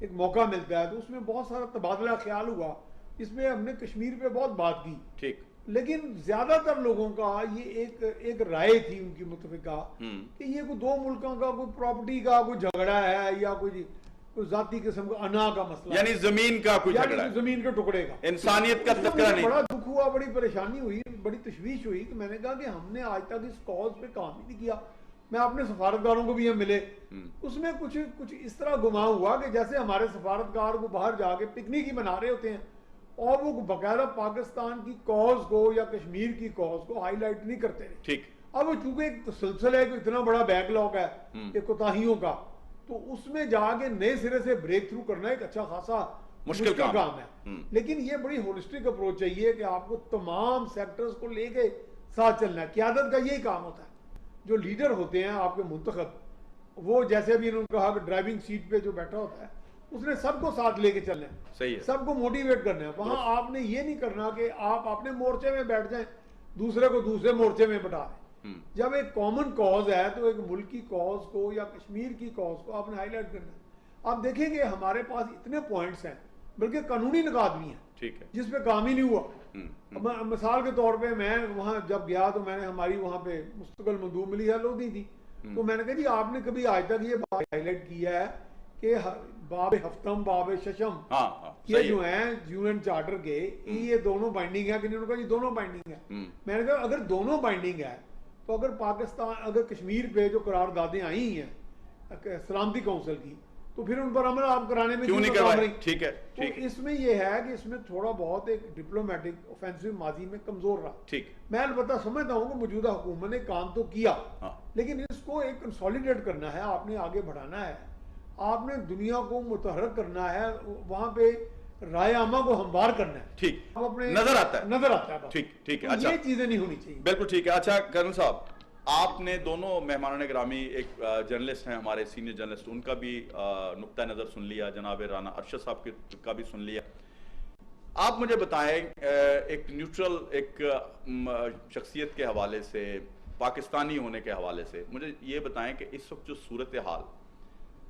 ایک موقع ملتا ہے تو اس میں بہت سارا تبادلہ خیال ہوا، اس میں ہم نے کشمیر پہ بہت بات کی، ٹھیک، لیکن زیادہ تر لوگوں کا یہ ایک رائے تھی ان کی متفقہ کہ یہ کوئی دو ملکوں کا کوئی پراپرٹی کا کوئی جھگڑا ہے یا کوئی ذاتی قسم کا انا کا مسئلہ، یعنی زمین کا کوئی جھگڑا ہے، زمین کے ٹکڑے کا، انسانیت کا تذکرہ نہیں۔ بڑا دکھ ہوا، بڑی پریشانی ہوئی، بڑی تشویش ہوئی کہ میں نے کہا کہ ہم نے آج تک اس کاز پہ کام ہی نہیں کیا۔ میں اپنے سفارتکاروں کو بھی یہ ملے، اس میں کچھ اس طرح گما ہوا کہ جیسے ہمارے سفارتکار کو باہر جا کے پکنک ہی بنا رہے ہوتے ہیں اور وہ باقاعدہ پاکستان کی کاز کو یا کشمیر کی کاز کو ہائی لائٹ نہیں کرتے رہے۔ ٹھیک، اب چونکہ ایک تسلسل ہے کہ اتنا بڑا بیک لاگ ہے کہ کوتاہیوں کا، تو اس میں جا کے نئے سرے سے بریک تھرو کرنا ایک اچھا خاصا مشکل کام ہے، لیکن یہ بڑی ہولسٹک اپروچ چاہیے کہ آپ کو تمام سیکٹرز کو لے کے ساتھ چلنا ہے۔ قیادت کا یہی کام ہوتا ہے، جو لیڈر ہوتے ہیں آپ کے منتخب، وہ جیسے ابھی انہوں نے کہا کہ ڈرائیونگ سیٹ پہ جو بیٹھا ہوتا ہے اس نے سب کو ساتھ لے کے چلنا ہے، صحیح ہے، سب کو موٹیویٹ کرنا ہے۔ وہاں آپ نے یہ نہیں کرنا کہ آپ اپنے مورچے میں بیٹھ جائیں، دوسرے کو دوسرے مورچے میں بٹا دیں۔ جب ایک کامن کاز ہے تو ایک ملک کی کاز کو یا کشمیر کی کاز کو آپ نے ہائی لائٹ کرنا ہے۔ آپ دیکھیں گے ہمارے پاس اتنے پوائنٹس ہیں، بلکہ قانونی نکات بھی ہیں، ٹھیک ہے، جس پہ کام ہی نہیں ہوا۔ مثال کے طور پہ میں وہاں جب گیا تو میں نے ہماری وہاں پہ مستقل مندوب ملی ہے لودھی تھی، تو میں نے کہا جی آپ نے کبھی آج تک یہ بات ہائی لائٹ کیا ہے کہ باب ہفتم باب ششم یہ جو ہیں یونین چارٹر کے، یہ دونوں بائنڈنگ ہے کہ نہیں؟ انہوں نے کہا جی دونوں بائنڈنگ ہے۔ میں نے کہا اگر دونوں بائنڈنگ ہے تو اگر پاکستان اگر کشمیر پہ جو قراردادیں آئی ہیں سلامتی کونسل کی تو پھر ان پر عمل آپ کرانے میں کیوں نہیں کروائے؟ ٹھیک ہے، تو اس میں یہ ہے کہ اس میں تھوڑا بہت ایک ڈپلومیٹک اوفینسو ماضی میں کمزور رہا۔ ٹھیک، میں البتہ سمجھتا ہوں کہ موجودہ حکومت نے کام تو کیا، لیکن اس کو ایک کنسولیڈیٹ کرنا ہے، آپ نے آگے بڑھانا ہے، آپ نے دنیا کو متحرک کرنا ہے، وہاں پہ رائے عامہ کو ہموار کرنا ہے۔ ٹھیک، اپنے نظر آتا ہے، ٹھیک ٹھیک ہے، یہ چیزیں نہیں ہونی چاہیے۔ بالکل ٹھیک ہے۔ اچھا کرنل صاحب، آپ نے دونوں مہمانان گرامی، ایک جرنلسٹ ہیں ہمارے سینئر جرنلسٹ، ان کا بھی نقطہ نظر سن لیا، جناب رانا ارشد صاحب کا بھی سن لیا۔ آپ مجھے بتائیں ایک نیوٹرل ایک شخصیت کے حوالے سے، پاکستانی ہونے کے حوالے سے، مجھے یہ بتائیں کہ اس وقت جو صورتحال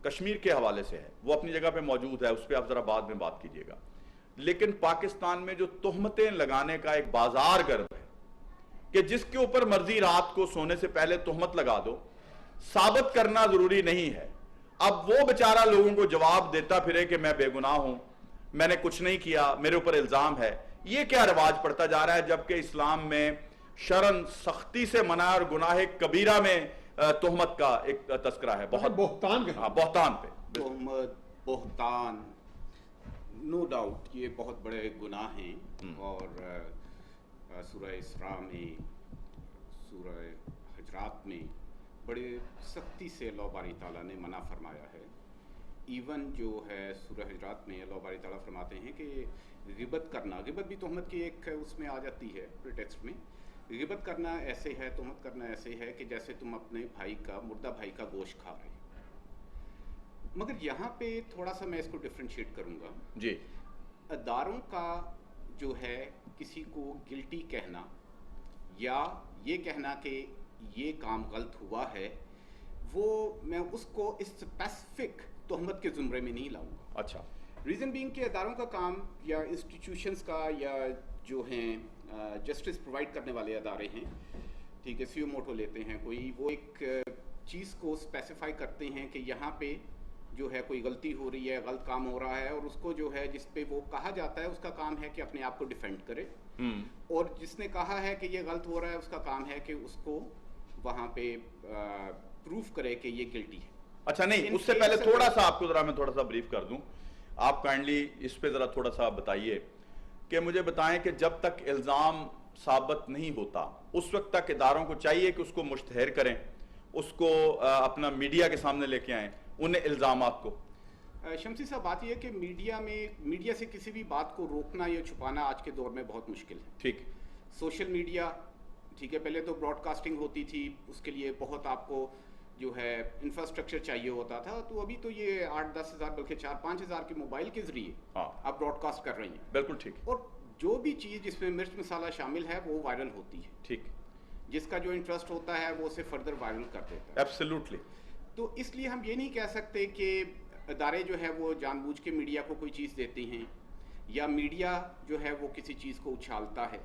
کشمیر کے حوالے سے ہے وہ اپنی جگہ پہ موجود ہے، اس پہ آپ ذرا بعد میں بات کیجیے گا، لیکن پاکستان میں جو تہمتیں لگانے کا ایک بازار گرم ہے کہ جس کے اوپر مرضی رات کو سونے سے پہلے تہمت لگا دو، ثابت کرنا ضروری نہیں ہے۔ اب وہ بیچارہ لوگوں کو جواب دیتا پھرے کہ میں بے گناہ ہوں، میں نے کچھ نہیں کیا، میرے اوپر الزام ہے، یہ کیا رواج پڑتا جا رہا ہے، جبکہ اسلام میں شرعاً سختی سے منع اور گناہ کبیرہ میں تہمت کا ایک تذکرہ ہے، بہت بہتان بہتان پہ تہمت، بہتان، نو ڈاؤٹ یہ بہت بڑے گناہ ہیں، اور سورہ اسراء میں، سورہ حجرات میں بڑے سختی سے اللہ باری تعالیٰ نے منع فرمایا ہے۔ ایون جو ہے سورہ حجرات میں اللہ باری تعالیٰ فرماتے ہیں کہ غیبت کرنا، غیبت بھی تہمت کی ایک اس میں آ جاتی ہے پریٹیکسٹ میں، غیبت کرنا ایسے ہے، تہمت کرنا ایسے ہے کہ جیسے تم اپنے بھائی کا، مردہ بھائی کا گوشت کھا رہے۔ مگر یہاں پہ تھوڑا سا میں اس کو ڈفرینشیٹ کروں گا جی۔ اداروں کا جو ہے کسی کو گلٹی کہنا یا یہ کہنا کہ یہ کام غلط ہوا ہے، وہ میں اس کو اسپیسیفک تہمت کے زمرے میں نہیں لاؤں گا۔ اچھا، ریزن بینگ کہ اداروں کا کام یا انسٹیٹیوشنز کا یا جو ہیں جسٹس پرووائڈ کرنے والے ادارے ہیں، ٹھیک ہے، سیو موٹو لیتے ہیں کوئی، وہ ایک چیز کو اسپیسیفائی کرتے ہیں کہ یہاں پہ جو ہے کوئی غلطی ہو رہی ہے، غلط کام ہو رہا ہے، اور اس کو جو ہے جس پہ وہ کہا جاتا ہے اس کا کام ہے کہ اپنے آپ کو ڈیفینڈ کرے، اور جس نے کہا ہے کہ یہ غلط ہو رہا ہے اس کا کام ہے کہ اس کو وہاں پہ پروف کرے کہ یہ گلٹی ہے۔ اچھا، نہیں اس سے پہلے تھوڑا سا آپ کو ذرا میں تھوڑا سا بریف کر دوں، آپ کائنڈلی اس پہ ذرا تھوڑا سا بتائیے کہ مجھے بتائیں کہ جب تک الزام ثابت نہیں ہوتا اس وقت تک اداروں کو چاہیے کہ اس کو مشتہر کریں، اس کو اپنا میڈیا کے سامنے لے کے آئیں ان الزامات کو۔ شمسی صاحب، بات یہ ہے کہ میڈیا سے کسی بھی بات کو روکنا یا چھپانا آج کے دور میں بہت مشکل ہے۔ ٹھیک، سوشل میڈیا، ٹھیک ہے، پہلے تو براڈ کاسٹنگ ہوتی تھی، اس کے لیے بہت آپ کو جو ہے انفراسٹرکچر چاہیے ہوتا تھا، تو ابھی تو یہ 8-10 ہزار بلکہ 4-5 ہزار کے موبائل کے ذریعے آپ براڈ کاسٹ کر رہی ہیں۔ بالکل ٹھیک، اور جو بھی چیز جس میں مرچ مسالہ شامل ہے وہ وائرل ہوتی ہے، ٹھیک، جس کا جو انٹرسٹ ہوتا ہے وہ اسے فردر وائرل کر دیتا ہے۔ ایبسلیوٹلی۔ تو اس لیے ہم یہ نہیں کہہ سکتے کہ ادارے جو ہے وہ جان بوجھ کے میڈیا کو کوئی چیز دیتے ہیں، یا میڈیا جو ہے وہ کسی چیز کو اچھالتا ہے،